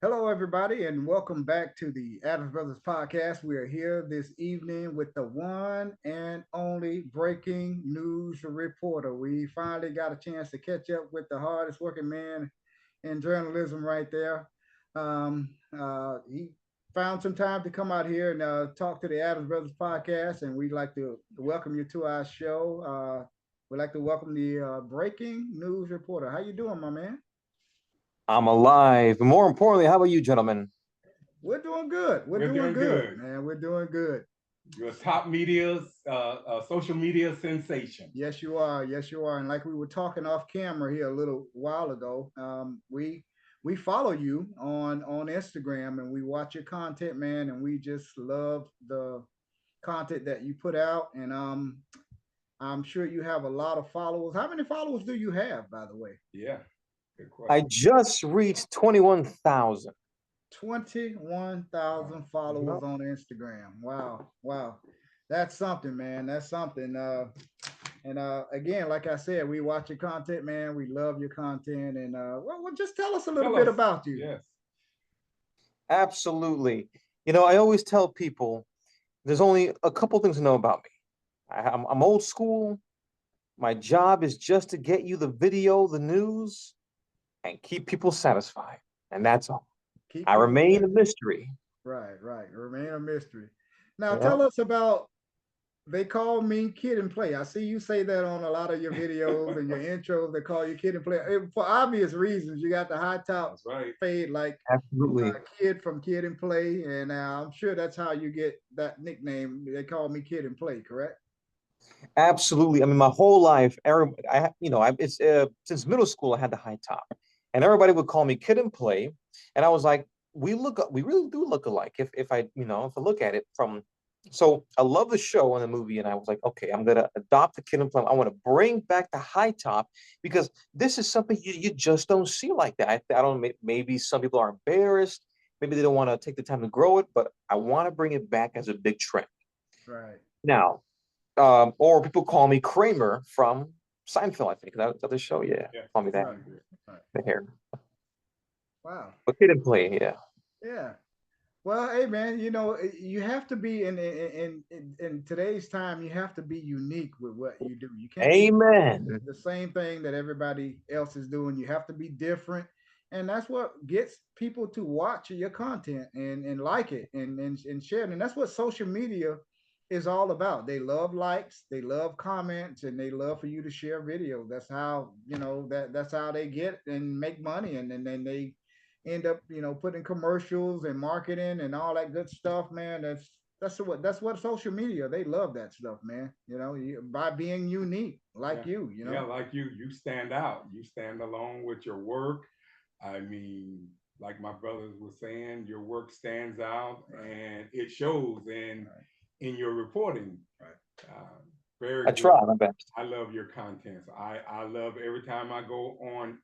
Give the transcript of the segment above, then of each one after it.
Hello, everybody, and welcome back to the Adams Brothers podcast. We are here this evening with the one and only breaking news reporter. We finally got a chance to catch up with the hardest working man in journalism right there. He found some time to come out here and talk to the Adams Brothers podcast, and we'd like to welcome you to our show. We'd like to welcome the breaking news reporter. How you doing, my man? I'm alive. More importantly, how about you, gentlemen? We're doing good. We're We're doing doing good, good. man. We're doing good. You're a top social media sensation. Yes, you are. Yes, you are. And like we were talking off camera here a little while ago, we follow you on Instagram and we watch your content, man. And we just love the content that you put out. And I'm sure you have a lot of followers. How many followers do you have, by the way? Yeah, good I question. just reached 21,000. 21,000 followers Yep. on Instagram. Wow, wow, that's something, man. That's something. And again, like I said, we watch your content, man. We love your content, and well, just tell us a little Tell bit us. about you. Yes. Absolutely. I always tell people there's only a couple things to know about me. I'm old school. My job is just to get you the video, the news, and keep people satisfied. And that's all. Keep I people remain a satisfied. mystery. Right, right. Remain a mystery. Now, Yeah. tell us about. They call me Kid and Play. I see you say that on a lot of your videos and your intros. They call you Kid and Play for obvious reasons. You got the high top That's right. fade like Absolutely. Kid from Kid and Play, and I'm sure that's how you get that nickname. They call me Kid and Play, correct? Absolutely. I mean, my whole life, it's since middle school, I had the high top, and everybody would call me Kid and Play, and I was like, we really do look alike. If I look at it from, so I love the show and the movie, and I was like, okay, I'm gonna adopt the Kid and Play. I want to bring back the high top because this is something you just don't see like that. I don't. Maybe some people are embarrassed. Maybe they don't want to take the time to grow it, but I want to bring it back as a big trend. Right. Now, or people call me Kramer from Seinfeld. I think that's the show. Yeah, Yeah, call me that. Right. sounds good. Right. The hair, Wow. but kid and play. Yeah. Yeah. Well, hey man, you have to be in today's time. You have to be unique with what you do. You can't be doing Amen. the same thing that everybody else is doing. You have to be different, and that's what gets people to watch your content and like it and share it. And that's what social media is all about. They love likes, they love comments, and they love for you to share videos. That's how that's how they get and make money, and then they end up putting commercials and marketing and all that good stuff, man. That's what social media, they love that stuff, man. By being unique like Yeah. Yeah, you. like you stand out. You stand alone with your work. I mean, like my brothers were saying, your work stands out Right, and it shows right, in your reporting. right. Uh, Very I good. try my best. I love your contents. I love every time I go on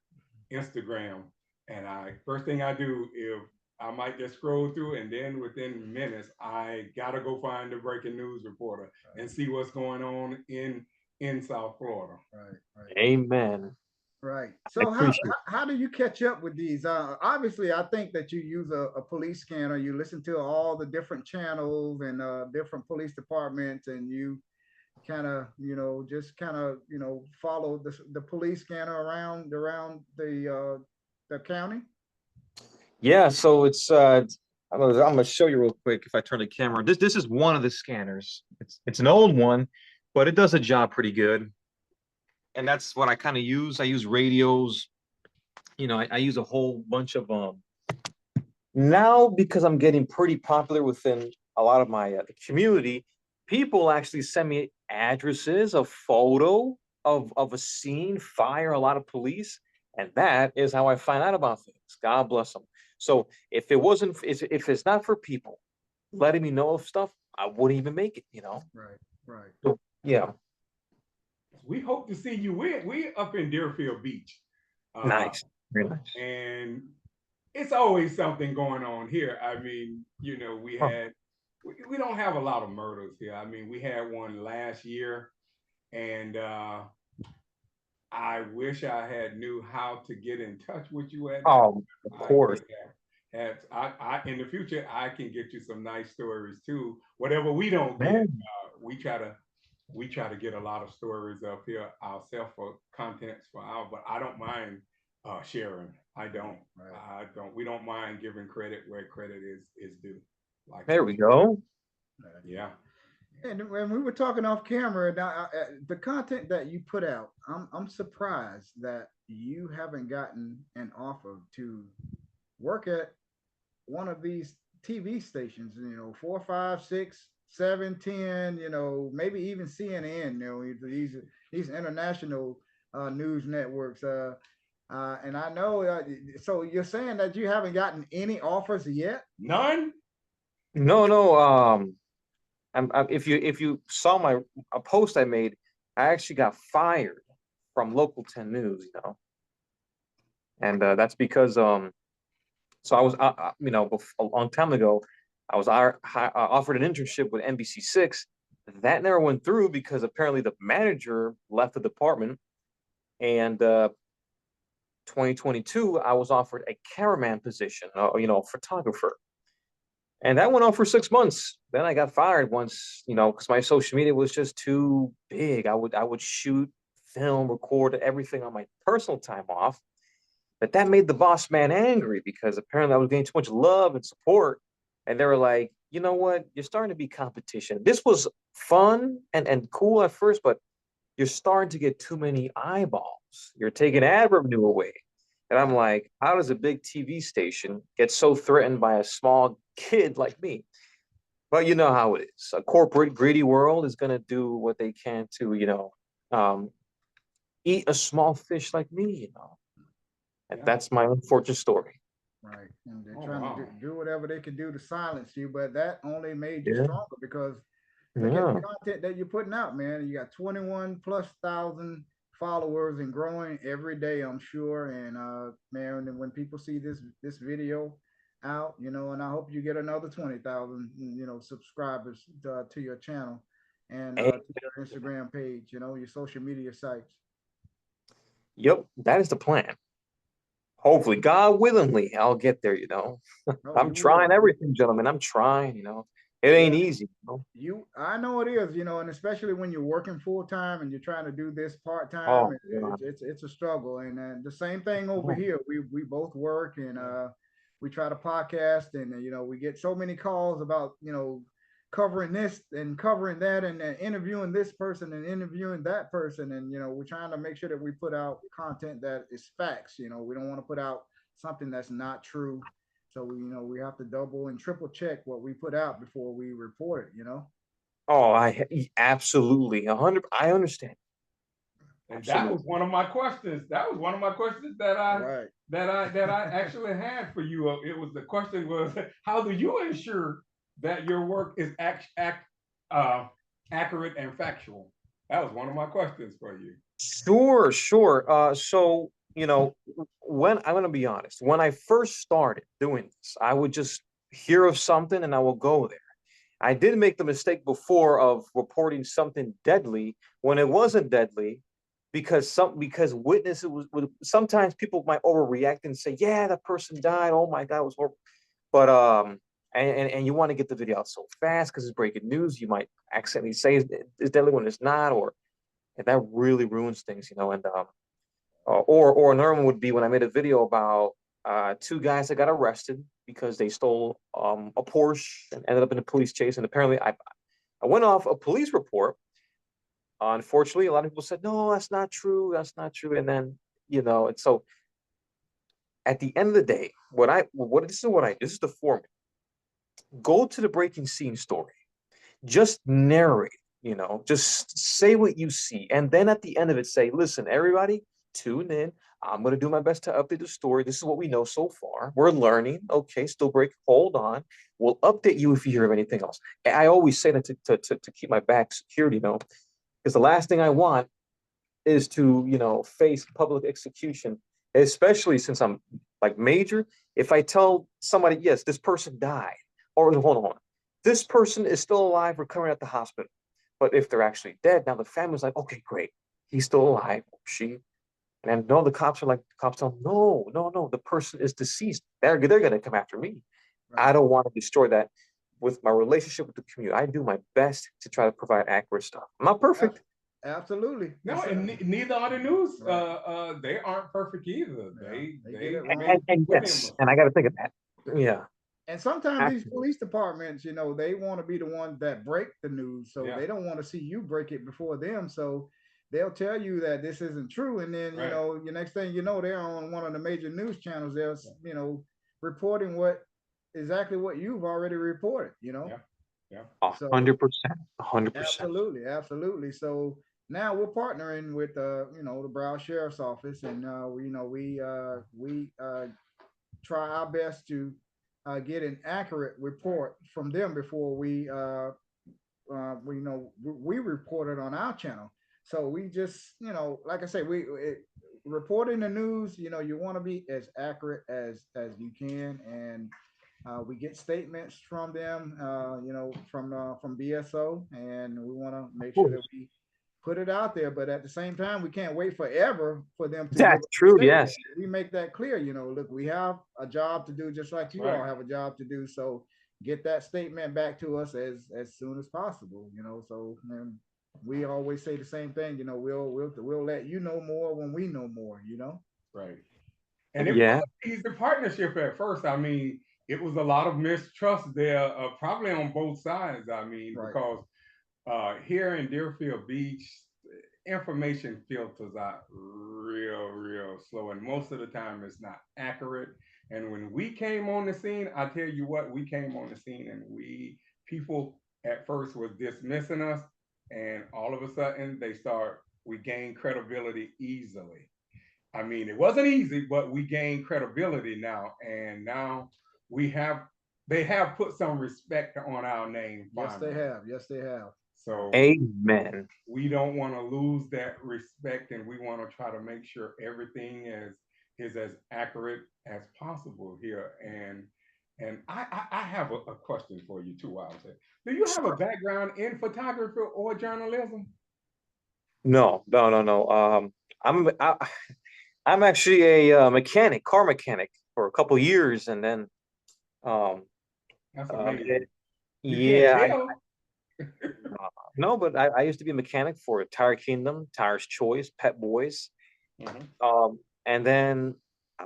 Instagram and I first thing I do if I might just scroll through and then within minutes I gotta go find the breaking news reporter Right, and see what's going on in South Florida. right, right. Amen. Right. I So how appreciate. how do you catch up with these? Obviously, I think that you use a police scanner. You listen to all the different channels and different police departments, and you kind of just kind of follow the police scanner around the county. Yeah. So I'm gonna show you real quick if I turn the camera. This is one of the scanners. It's an old one, but it does the job pretty good. And that's what I kind of use. I use radios. I use a whole bunch of now because I'm getting pretty popular within a lot of my community, people actually send me addresses, a photo of a scene, fire, a lot of police, and that is how I find out about things. God bless them. So if it's not for people letting me know of stuff, I wouldn't even make it. Right, right. So yeah, We hope to see you. We up in Deerfield Beach. Uh, nice, very nice. and it's always something going on here. I mean, Huh. we don't have a lot of murders here. I mean, we had one last year, and I wish I had knew how to get in touch with you at that. Oh, of I course. could In the future, I can get you some nice stories too. Whatever we don't get, Man, we try to get a lot of stories up here ourselves for contents for our. But I don't mind sharing. I don't. Right. I don't. We don't mind giving credit where credit is due. Like there you we said. go. Yeah. And when we were talking off camera, now the content that you put out, I'm surprised that you haven't gotten an offer to work at one of these TV stations. You know, 4, 5, 6, 7, 10. You know, maybe even CNN. You know, these international news networks. And I know. So you're saying that you haven't gotten any offers yet? None. No, no. If you saw my a post I made, I actually got fired from Local 10 News, you know, and that's because so I was you know a long time ago, I was offered an internship with NBC6. That never went through because apparently the manager left the department, and 2022 I was offered a cameraman position, you know, photographer. And that went on for 6 months. Then I got fired once, you know, because my social media was just too big. I would shoot, film, record everything on my personal time off. But that made the boss man angry because apparently I was getting too much love and support. And they were like, you know what? You're starting to be competition. This was fun and cool at first, but you're starting to get too many eyeballs. You're taking ad revenue away. And I'm like, how does a big TV station get so threatened by a small kid like me? But you know how it is. A corporate greedy world is gonna do what they can to, you know, um, eat a small fish like me, you know. And Yeah. that's my unfortunate story. Right. And they're Oh trying to wow. do whatever they can do to silence you, but that only made you Yeah, stronger because look at the yeah. content that you're putting out, man. You got 21 plus thousand followers and growing every day, I'm sure. And man, and when people see this video out, you know, and I hope you get another 20,000, you know, subscribers to your channel and Hey, to your Instagram page, you know, your social media sites. yep, that is the plan. Hopefully, God willingly, I'll get there, you know. Oh, I'm you will. trying everything, gentlemen. I'm trying, you know. It ain't Yeah. easy, you know. I know it is, you know, and especially when you're working full time and you're trying to do this part time, Oh, God. it's a struggle. And the same thing over Oh, here. We both work and we try to podcast, and you know we get so many calls about you know covering this and covering that and interviewing this person and interviewing that person, and you know we're trying to make sure that we put out content that is facts. You know, we don't want to put out something that's not true, so you know, we have to double and triple check what we put out before we report it, you know? oh, absolutely 100. I understand. And that was Absolutely. one of my questions. That was one of my questions that I Right. actually had for you. It was the question was how do you ensure that your work is uh, accurate and factual? That was one of my questions for you. Sure, sure. So, you know, when I'm gonna be honest, when I first started doing this, I would just hear of something and I will go there. I did make the mistake before of reporting something deadly when it wasn't deadly because witnesses would sometimes people might overreact and say, yeah, that person died. Oh my God, it was horrible. But and you want to get the video out so fast because it's breaking news. You might accidentally say it's deadly when it's not, or and that really ruins things, you know. And or another one would be when I made a video about two guys that got arrested because they stole a Porsche and ended up in a police chase. And apparently, I went off a police report. Unfortunately, a lot of people said, "No, that's not true. That's not true." And then, you know, and so at the end of the day, this is the format. Go to the breaking scene story. Just narrate, you know, just say what you see. And then at the end of it, say, listen, everybody, tune in. I'm going to do my best to update the story. This is what we know so far. We're learning. Okay, still break. Hold on. We'll update you if you hear of anything else. I always say that to keep my back secured, you know, because the last thing I want is to, you know, face public execution, especially since I'm like major. If I tell somebody, yes, this person died, or hold on, this person is still alive, recovering at the hospital. But if they're actually dead, now the family's like, okay, great, he's still alive, she. And no, the cops are like, the cops tell them, no, no, no, the person is deceased. They're gonna come after me. I Right. don't want to destroy that with my relationship with the community. I do my best to try to provide accurate stuff. I'm not perfect. Absolutely. No, It's, and neither are the news. right. They aren't perfect either. Yeah, they get They it make wrong. And plenty of yes, and I mistakes. got to think of that. Yeah, And sometimes these actually, police departments, they want to be the ones that break the news. So Yeah, they don't want to see you break it before them. So they'll tell you that this isn't true. And then, right. your next thing you know, they're on one of the major news channels. They're, reporting exactly what you've already reported. Yeah, yeah. So 100%, 100%. absolutely, absolutely. So now we're partnering with the Broward Sheriff's Office, and we try our best to get an accurate report from them before we report it on our channel. So we just like I say, reporting the news. You want to be as accurate as you can, and we get statements from them, from BSO, and we want to Of make sure that course. we put it out there. But at the same time, we can't wait forever for them to give That's us a true. statement. Yes. We make that clear. Look, we have a job to do, just like you Right. all have a job to do. So get that statement back to us as soon as possible. So and we always say the same thing. We'll let you know more when we know more. Right. And it Yeah. was an easy partnership at first. I mean, it was a lot of mistrust there, probably on both sides. I mean, Right. because here in Deerfield Beach, information filters out real, real slow, and most of the time it's not accurate. And when we came on the scene, I tell you what, we came on the scene, and people at first was dismissing us, and all of a sudden we gained credibility easily. I mean, it wasn't easy, but we gained credibility now, and now we have they have put some respect on our name Yes, they finally. have. Yes, they have. So Amen. we don't want to lose that respect, and we want to try to make sure everything is as accurate as possible here. And I have a question for you too. I would say, do you have a background in photography or journalism? No, no, no, no. I'm I, I'm actually a mechanic, car mechanic for a couple years, and then um, That's um amazing. it- You can't yeah, tell. no, but I used to be a mechanic for Tire Kingdom, Tires Choice, Pet Boys. Mhm. And then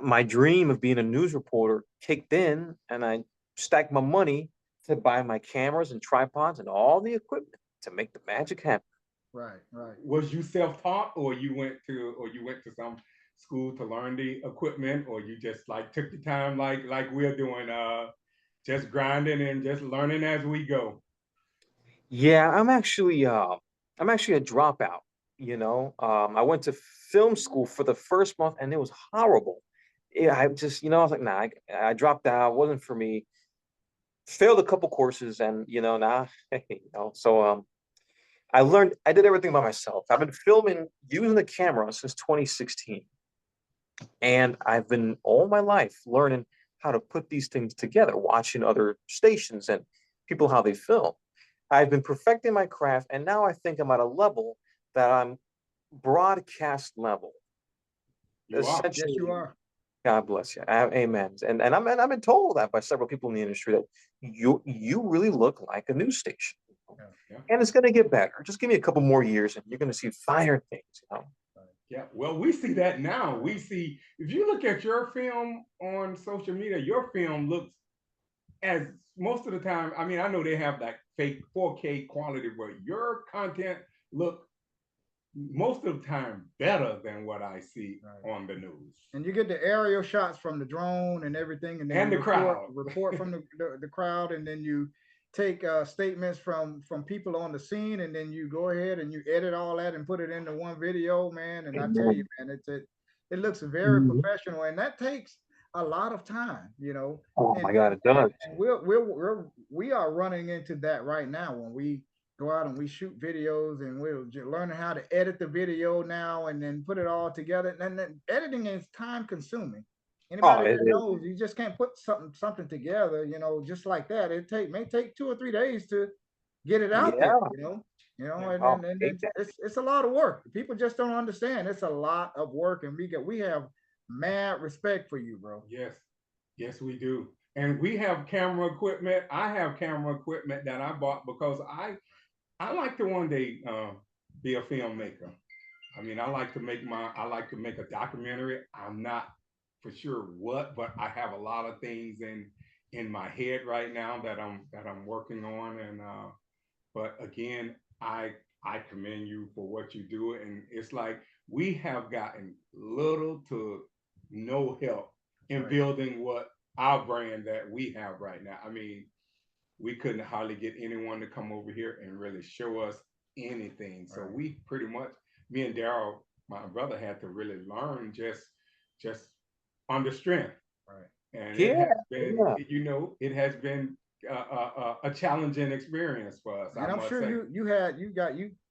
my dream of being a news reporter kicked in, and I stacked my money to buy my cameras and tripods and all the equipment to make the magic happen. Right. Right. Was you self-taught, or you went to some school to learn the equipment, or you just like took the time like we're doing, just grinding and just learning as we go? Yeah, I'm actually a dropout, I went to film school for the first month and it was horrible. Yeah, I just, I was like, nah, I dropped out, wasn't for me. Failed a couple courses and nah, so I did everything by myself. I've been filming using the camera since 2016. And I've been all my life learning how to put these things together, watching other stations and people how they film. I've been perfecting my craft, and now I think I'm at a level that I'm broadcast level. You are. Yes, you Essentially, are. God bless you. Amen. And I've been told that by several people in the industry that you really look like a news station. Yeah. Yeah. And it's gonna get better. Just give me a couple more years and you're gonna see finer things. Yeah, well, we see that now. We see, if you look at your film on social media, your film looks, as most of the time, I mean, I know they have that fake 4K quality, but your content look most of the time better than what I see Right. on the news. And you get the aerial shots from the drone and everything, and then And you the crowd. report from the crowd, and then you take statements from people on the scene, and then you go ahead and you edit all that and put it into one video, man. And I tell you, Amen. man, it looks very Mhm. professional, and that takes a lot of time. Oh And my God, it does. we are running into that right now when we go out and we shoot videos, and we're learning how to edit the video now and then put it all together. And then editing is time consuming. Oh, Anybody it that is. knows, you just can't put something together, just like that. May take 2 or 3 days to get it out there, Yeah. You know, Yeah. and it's a lot of work. People just don't understand. It's a lot of work, and we have mad respect for you, bro. Yes, yes, we do. And we have camera equipment. I have camera equipment that I bought because I like to one day be a filmmaker. I mean, I like to make a documentary. I'm not for sure what, but I have a lot of things in my head right now that I'm working on. And but again, I commend you for what you do. And it's like we have gotten little to no help in Right. building what our brand that we have right now. I mean, we couldn't hardly get anyone to come over here and really show us anything. So Right. we pretty much, me and Daryl, my brother, had to really learn just under strength. Right. And it Yeah, has been, yeah. it has been a challenging experience for us, I And I'm must sure say.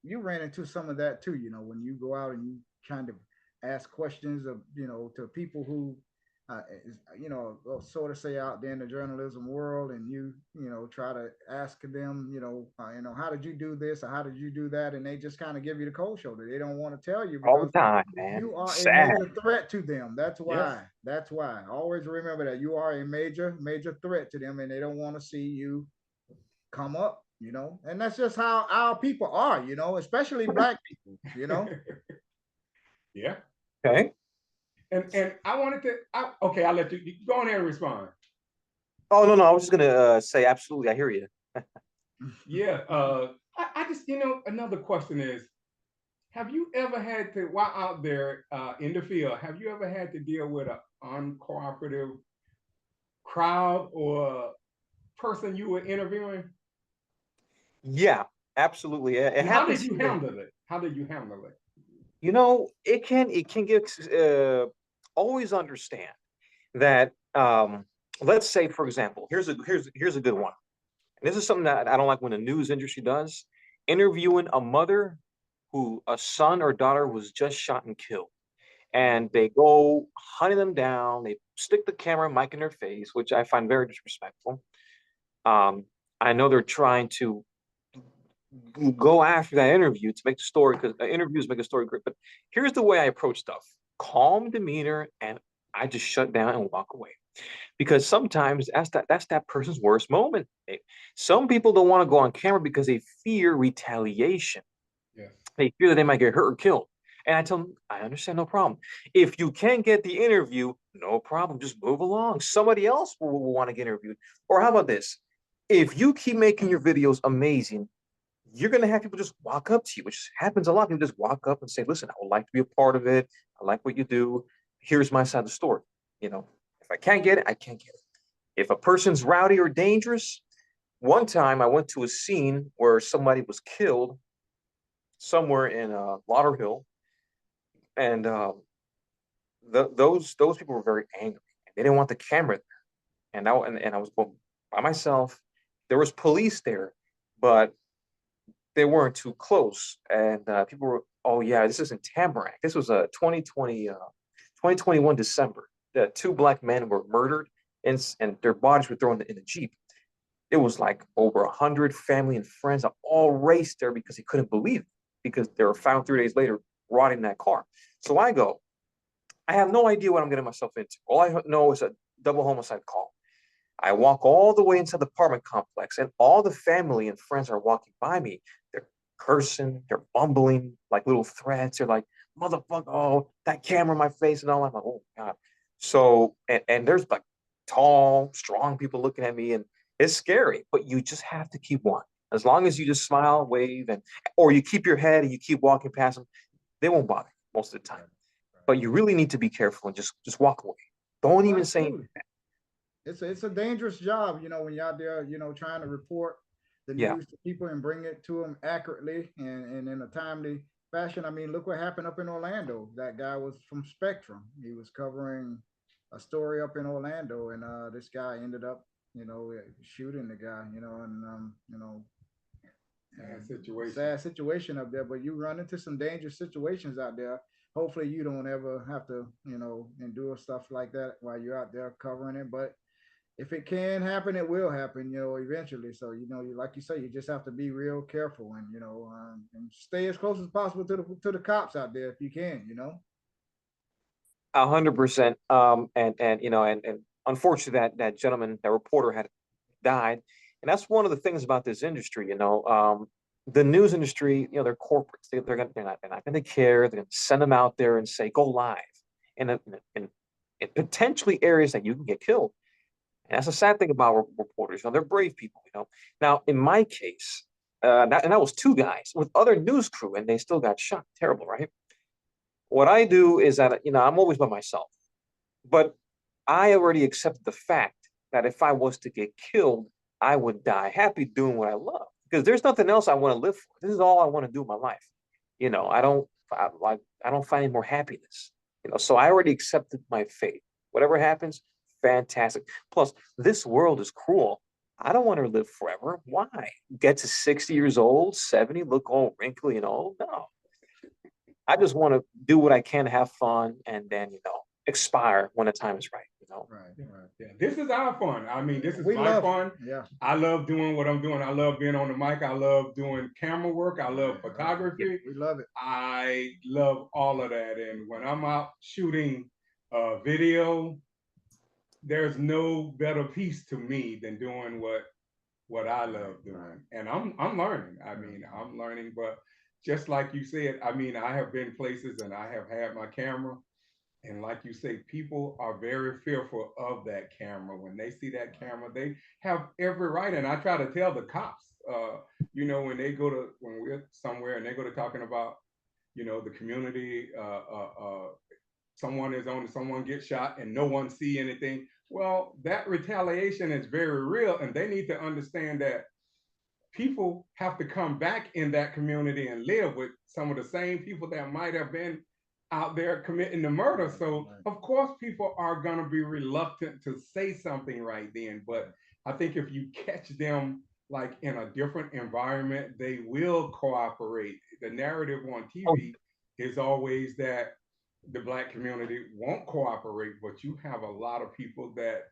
you ran into some of that too, you know, when you go out and you kind of ask questions of, you know, to people who you know, sort of say out there in the journalism world, and you know, try to ask them, you know, how did you do this or how did you do that, and they just kind of give you the cold shoulder. They don't want to tell you All because the time, man. you are a Sad. major threat to them. That's Yes. why. That's why. Always remember that you are a major threat to them, and they don't want to see you come up, you know. And that's just how our people are, you know, especially black people, you know. Yeah. Okay. And I wanted to, okay, I'll let you go on ahead and respond. Oh, no, no. I was just gonna say absolutely. I hear you. Yeah. I just, another question is, have you ever had to, while out there in the field, have you ever had to deal with an uncooperative crowd or person you were interviewing? Yeah, absolutely. It And how did happens you here. handle it? How did you handle it? You know, it can get always understand that let's say, for example, here's a good one. And this is something that I don't like when the news industry does. Interviewing a mother who a son or daughter was just shot and killed. And they go hunting them down. They stick the camera mic in their face, which I find very disrespectful. Um, I know they're trying to go after that interview to make the story, because interviews make a story great. But here's the way I approach stuff: calm demeanor, and I just shut down and walk away. Because sometimes that's that person's worst moment. Some people don't want to go on camera because they fear retaliation. Yes. They fear that they might get hurt or killed. And I tell them, I understand, no problem. If you can't get the interview, no problem. Just move along. Somebody else will want to get interviewed. Or how about this? If you keep making your videos amazing, you're going to have people just walk up to you, which happens a lot. People just walk up and say, listen, I would like to be a part of it. I like what you do. Here's my side of the story. You know, if I can't get it, I can't get it. If a person's rowdy or dangerous, one time I went to a scene where somebody was killed somewhere in Lauderhill, and those people were very angry. They didn't want the camera there, and I was by myself. There was police there, but they weren't too close. And people were, oh yeah, this isn't Tamarack. This was a 2021 December. The two black men were murdered, and their bodies were thrown in a Jeep. It was like over 100 family and friends that all raced there because they couldn't believe it, because they were found 3 days later rotting in that car. So I go, I have no idea what I'm getting myself into. All I know is a double homicide call. I walk all the way into the apartment complex, and all the family and friends are walking by me. They're cursing, they're bumbling like little threats. They're like, motherfucker, oh, that camera in my face, and all. I'm like, oh God. So, and there's like tall, strong people looking at me, and it's scary, but you just have to keep walking. As long as you just smile, wave, and or you keep your head and you keep walking past them, they won't bother you most of the time. But you really need to be careful and just walk away. Don't Oh, even say anything. absolutely. It's a dangerous job, you know, when you're out there, you know, trying to report the Yeah. news to people and bring it to them accurately and in a timely fashion. I mean, look what happened up in Orlando. That guy was from Spectrum. He was covering a story up in Orlando, and this guy ended up, you know, shooting the guy, you know, and you know, Sad and situation. sad situation up there. But you run into some dangerous situations out there. Hopefully, you don't ever have to, you know, endure stuff like that while you're out there covering it. But if it can happen, it will happen, eventually. So, like you say, you just have to be real careful and, and stay as close as possible to the cops out there if you can. 100%. And and unfortunately, that gentleman, that reporter, had died, and that's one of the things about this industry. The news industry, they're corporates. They're not going to care. They're going to send them out there and say, go live, in, in potentially areas that you can get killed. And that's the sad thing about reporters. They're brave people. Now, in my case, that was two guys with other news crew, and they still got shot. Terrible, right? What I do is that, I'm always by myself, but I already accepted the fact that if I was to get killed, I would die happy doing what I love, because there's nothing else I want to live for. This is all I want to do in my life. I don't find any more happiness. So I already accepted my fate. Whatever happens, fantastic. Plus, this world is cruel. I don't want to live forever. Why? Get to 60 years old, 70, look all wrinkly and old? No. I just want to do what I can, have fun, and then, expire when the time is right. Right. Yeah. This is our fun. I mean, this is We my love fun. Yeah. I love doing what I'm doing. I love being on the mic. I love doing camera work. I love photography. We love it. I love all of that. And when I'm out shooting video, there's no better piece to me than doing what I love doing. And I'm learning. I mean, I'm learning, but just like you said, I mean, I have been places and I have had my camera. And like you say, people are very fearful of that camera. When they see that camera, they have every right. And I try to tell the cops, when we're somewhere and they go to talking about, the community, someone gets shot and no one see anything. Well, that retaliation is very real, and they need to understand that people have to come back in that community and live with some of the same people that might have been out there committing the murder. So of course people are going to be reluctant to say something right then, but I think if you catch them like in a different environment, they will cooperate. The narrative on TV is always that the Black community won't cooperate, but you have a lot of people that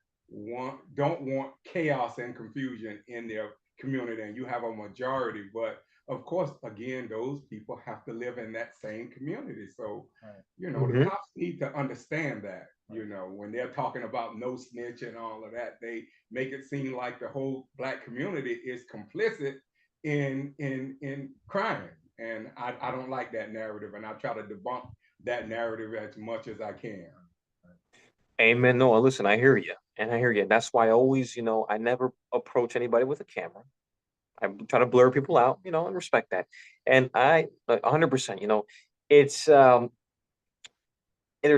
don't want chaos and confusion in their community, and you have a majority. But of course, again, those people have to live in that same community. So, the cops need to understand that, when they're talking about no snitch and all of that, they make it seem like the whole Black community is complicit in crime. And I don't like that narrative, and I try to debunk that narrative as much as I can. Amen. No, listen, I hear you. And I hear you. That's why I always, I never approach anybody with a camera. I try to blur people out, and respect that. And I, 100%, it's, they're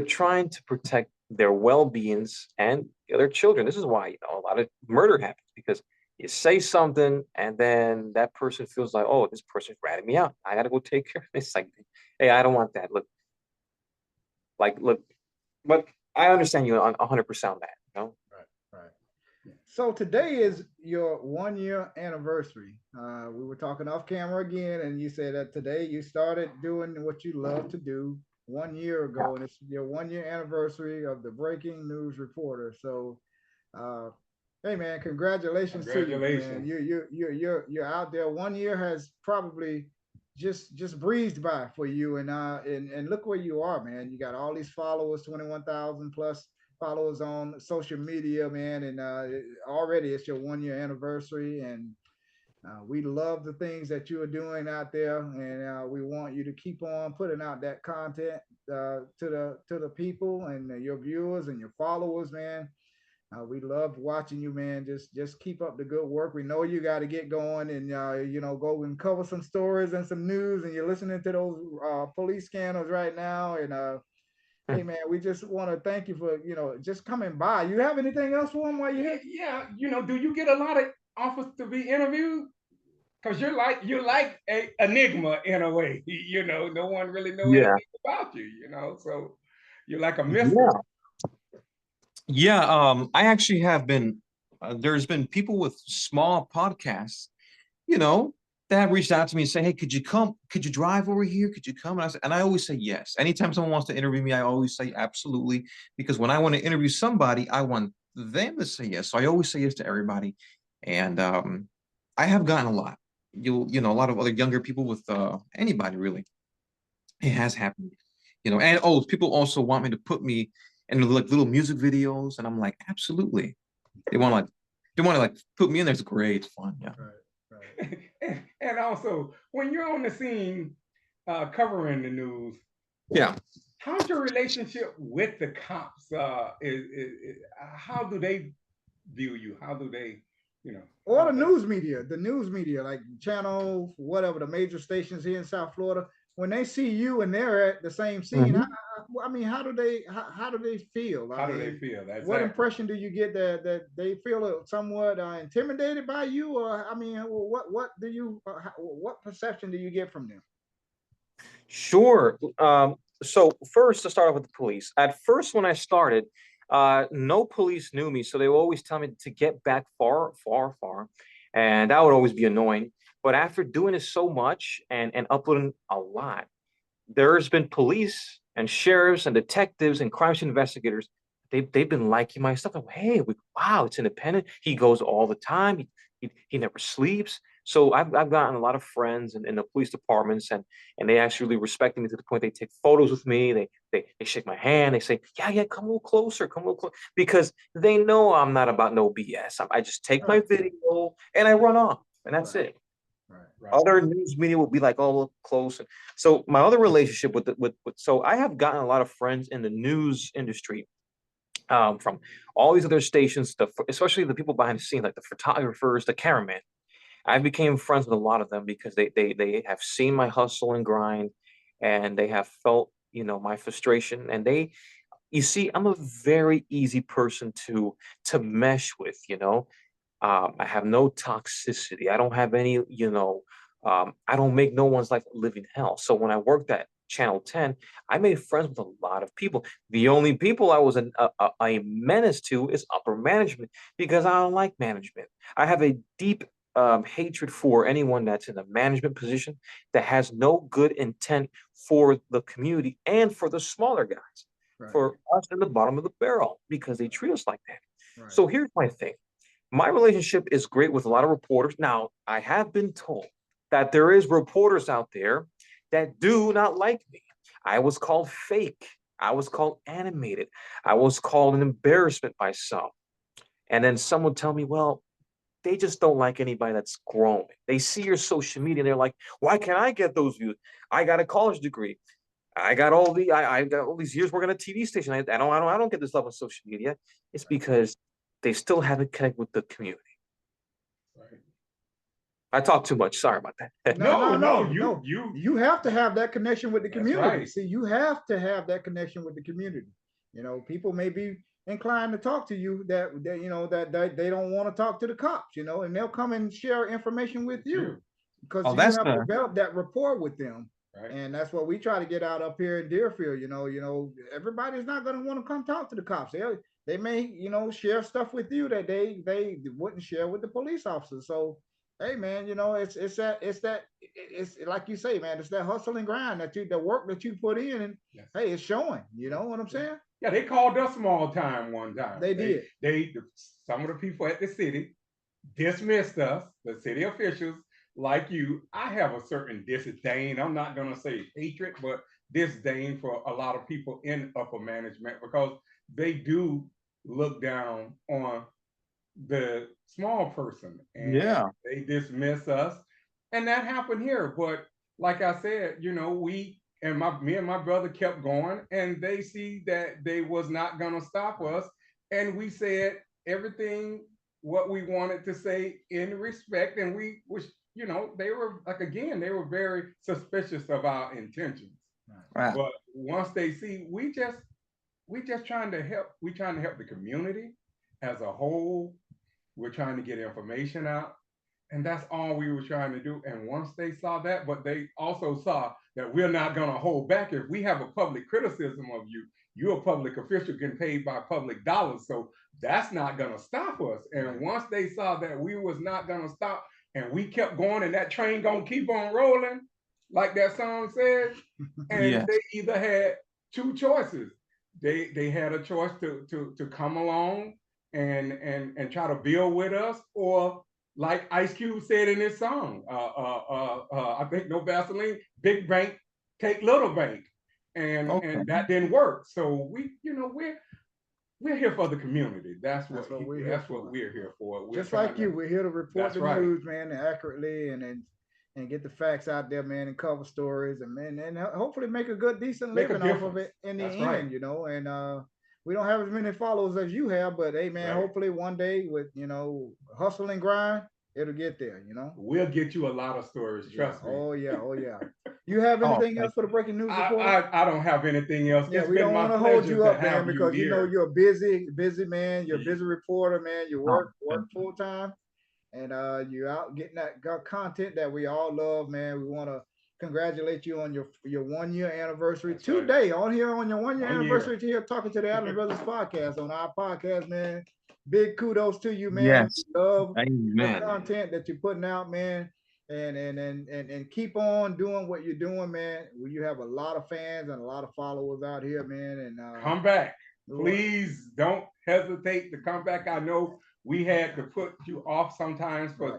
trying to protect their well-beings and their children. This is why, a lot of murder happens, because you say something and then that person feels like, oh, this person's ratting me out. I got to go take care of this. Like, hey, I don't want that. Look, but I understand you on 100% on that. Right. So today is your 1-year anniversary. We were talking off camera again, and you said that today you started doing what you love to do 1 year ago, and it's your 1-year anniversary of the Breaking News Reporter. So, hey man, congratulations to you, man. You're out there. 1 year has probably just breezed by for you, and look where you are, man. You got all these followers, 21,000 plus followers on social media, man, and already it's your 1 year anniversary, and we love the things that you are doing out there, and we want you to keep on putting out that content to the people and your viewers and your followers, man. We love watching you, man. Just keep up the good work. We know you got to get going and go and cover some stories and some news, and you're listening to those police scandals right now. And hey man, we just want to thank you for just coming by. You have anything else for them while you're here? Yeah, do you get a lot of offers to be interviewed? Because you're like a enigma in a way. No one really knows anything about you. So you're like a mystery. Yeah, I actually have been, there's been people with small podcasts, that have reached out to me and say, hey, could you drive over here? Could you come? And I always say yes. Anytime someone wants to interview me, I always say absolutely, because when I want to interview somebody, I want them to say yes. So I always say yes to everybody. And I have gotten a lot. A lot of other younger people with anybody really. It has happened. And people also want me to put me in like little music videos, and I'm like, absolutely. They want to like put me in there. It's great, it's fun. Yeah. Right. And also, when you're on the scene covering the news, Yeah. how's your relationship with the cops? How do they view you? How do they, Or the news media, like channel, whatever, the major stations here in South Florida, when they see you and they're at the same scene, Mhm. I mean, how do they feel? How do they feel? That's What impression do you get that they feel somewhat intimidated by you, or I mean, what perception do you get from them? Sure. So first, to start off with the police. At first, when I started, no police knew me, so they would always tell me to get back far, far, far, and that would always be annoying. But after doing it so much and uploading a lot, there's been police and sheriffs and detectives and crime scene investigators. They've been liking my stuff. Like, hey, wow, it's independent. He goes all the time. He never sleeps. So I've gotten a lot of friends in the police departments, and they actually respect me to the point they take photos with me. They shake my hand. They say, yeah, come a little closer, come a little closer, because they know I'm not about no BS. I just take my video and I run off, and that's it. Right. Other news media will be like, oh, look close. So my other relationship so I have gotten a lot of friends in the news industry, from all these other stations, especially the people behind the scene, like the photographers, the cameramen. I became friends with a lot of them because they have seen my hustle and grind, and they have felt, my frustration. And you see, I'm a very easy person to mesh with. I have no toxicity. I don't have any, I don't make no one's life a living hell. So when I worked at Channel 10, I made friends with a lot of people. The only people I was a menace to is upper management, because I don't like management. I have a deep hatred for anyone that's in a management position that has no good intent for the community and for the smaller guys, for us in the bottom of the barrel, because they treat us like that. Right. So here's my thing. My relationship is great with a lot of reporters. Now, I have been told that there is reporters out there that do not like me. I was called fake. I was called animated. I was called an embarrassment by some. And then someone tell me, well, they just don't like anybody that's growing. They see your social media and they're like, why can't I get those views? I got a college degree. I got I got all these years working at a TV station. I don't get this love on social media. It's because they still haven't connected with the community. Right. I talk too much. Sorry about that. No. You have to have that connection with the community. Right. See, you have to have that connection with the community. People may be inclined to talk to you that they don't want to talk to the cops, and they'll come and share information with you because you have developed that rapport with them. Right. And that's what we try to get out up here in Deerfield. Everybody's not going to want to come talk to the cops. They may, share stuff with you that they wouldn't share with the police officers. So hey man, it's like you say, man, it's that hustle and grind the work that you put in, and hey, it's showing. You know what I'm saying? Yeah, they called us small time one time. They did. Some of the people at the city dismissed us, the city officials, like you. I have a certain disdain. I'm not gonna say hatred, but disdain for a lot of people in upper management, because they do look down on the small person, and they dismiss us, and that happened here. But like I said, me and my brother kept going, and they see that they was not gonna stop us, and we said everything what we wanted to say in respect, and we was, they were like, again, they were very suspicious of our intentions. Wow. But once they see we just trying to help, the community as a whole. We're trying to get information out, and that's all we were trying to do. And once they saw that, but they also saw that we're not going to hold back. If we have a public criticism of you, you're a public official getting paid by public dollars, so that's not going to stop us. And once they saw that we was not going to stop, and we kept going, and that train going to keep on rolling, like that song says, and they either had two choices. They had a choice to come along and try to build with us, or like Ice Cube said in his song, I think No Vaseline, big bank, take little bank. Okay. And that didn't work. So we're here for the community. That's what we're here that's for. what we're here for. We're Just trying like you, to- we're here to report That's the right. news, man, accurately and get the facts out there, man, and cover stories and man, and hopefully make a good, decent Make a living off of it difference. in the That's end, right. you know. And we don't have as many followers as you have, but hey, man, Right. hopefully one day with hustle and grind, it'll get there, you know. We'll get you a lot of stories. Trust me. Oh yeah, oh yeah. You have Oh, anything thank else for the breaking news reporter? I don't have anything else. Yeah, It's we been don't my want to hold pleasure you to up, man, have because you know here. you're a busy man. You're a busy reporter, man. You Oh, work full time, and you're out getting that content that we all love, man. We want to congratulate you on your 1 year anniversary That's right. today on here on your 1 year 1 year. anniversary. Here talking to the Adams Brothers podcast on our podcast, man. Big kudos to you, man. yes. We love the Amen. content that you're putting out, man. And keep on doing what you're doing, man. You have a lot of fans and a lot of followers out here, man. And Come back. we want- Please don't hesitate to come back. I know we had to put you off sometimes for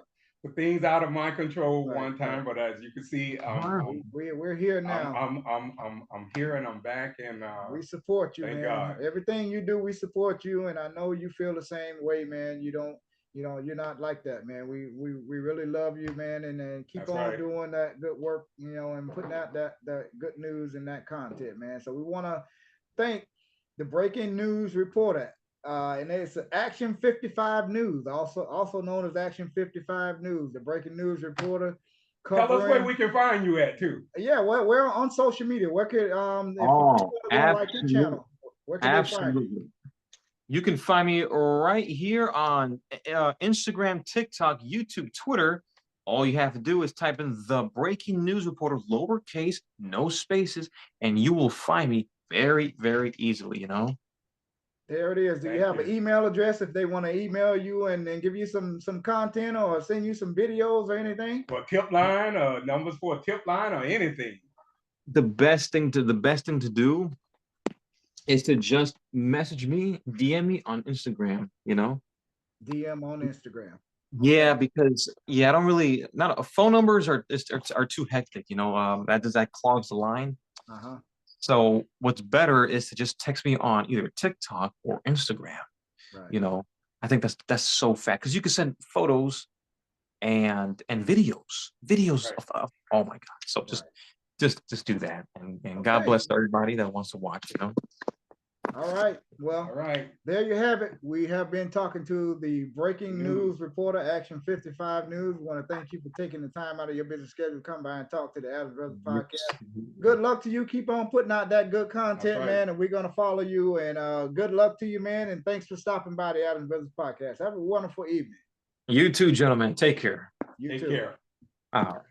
Right. things out of my control Right, one time, but as you can see, we're here now. I'm here and I'm back, and We support you, thank man. God. Everything you do, we support you, and I know you feel the same way, man. You're not like that, man. We really love you, man, and keep That's on right. doing that good work, and putting out that good news and that content, man. So we want to thank the breaking news reporter, and it's Action 55 News, also known as Action 55 News, the breaking news reporter. Tell us where we can find you at too. Yeah, we're on social media. Where could if Oh, people don't like your absolutely. channel, where can they find you? Absolutely. You can find me right here on Instagram, TikTok, YouTube, Twitter. All you have to do is type in the breaking news reporter, lowercase, no spaces, and you will find me very, very easily, There it is. Do you Thank have an you. email address if they want to email you and give you some content or send you some videos or anything? For a tip line, or numbers for a tip line, or anything. The best thing to do is to just message me, DM me on Instagram, DM on Instagram. Yeah, because I don't really not phone numbers are too hectic, that clogs the line. Uh-huh. So what's better is to just text me on either TikTok or Instagram. Right. I think that's so fast because you can send photos and videos Right. of oh my God. So just do that, and God Okay. bless everybody that wants to watch. All right. Well, All right. there you have it. We have been talking to the breaking news reporter, Action 55 News. We want to thank you for taking the time out of your busy schedule to come by and talk to the Adams Brothers podcast. Good luck to you. Keep on putting out that good content, right. man, and we're going to follow you. And good luck to you, man. And thanks for stopping by the Adams Brothers podcast. Have a wonderful evening. You too, gentlemen. Take care. You Take too. care. All right.